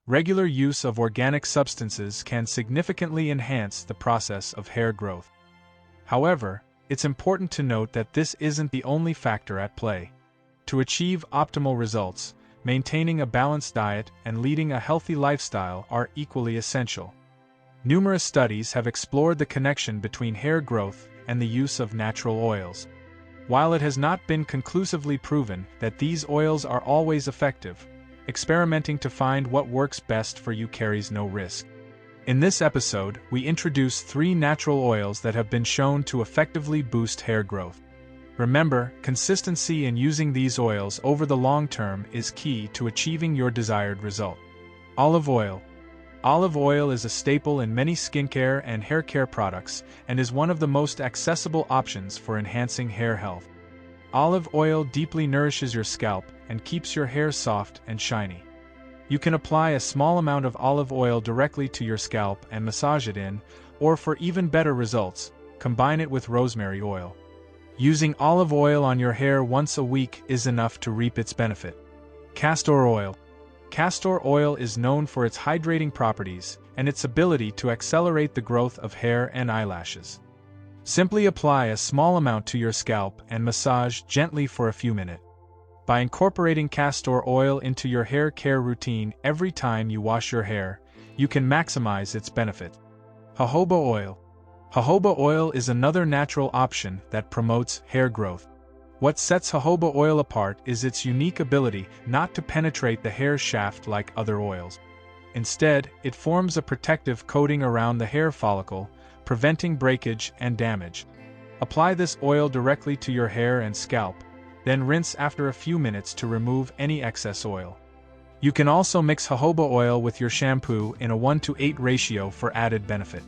Regular use of organic substances can significantly enhance the process of hair growth. However, it's important to note that this isn't the only factor at play. To achieve optimal results, maintaining a balanced diet and leading a healthy lifestyle are equally essential. Numerous studies have explored the connection between hair growth and the use of natural oils. While it has not been conclusively proven that these oils are always effective, experimenting to find what works best for you carries no risk. In this episode, we introduce 3 natural oils that have been shown to effectively boost hair growth. Remember, consistency in using these oils over the long term is key to achieving your desired result. Olive oil. Olive oil is a staple in many skincare and hair care products and is one of the most accessible options for enhancing hair health. Olive oil deeply nourishes your scalp and keeps your hair soft and shiny. You can apply a small amount of olive oil directly to your scalp and massage it in, or for even better results, combine it with rosemary oil. Using olive oil on your hair once a week is enough to reap its benefit. Castor oil. Castor oil is known for its hydrating properties and its ability to accelerate the growth of hair and eyelashes. Simply apply a small amount to your scalp and massage gently for a few minutes. By incorporating castor oil into your hair care routine every time you wash your hair, you can maximize its benefit. Jojoba oil. Jojoba oil is another natural option that promotes hair growth. What sets jojoba oil apart is its unique ability not to penetrate the hair shaft like other oils. Instead, it forms a protective coating around the hair follicle, preventing breakage and damage. Apply this oil directly to your hair and scalp, then rinse after a few minutes to remove any excess oil. You can also mix jojoba oil with your shampoo in a 1:8 ratio for added benefit.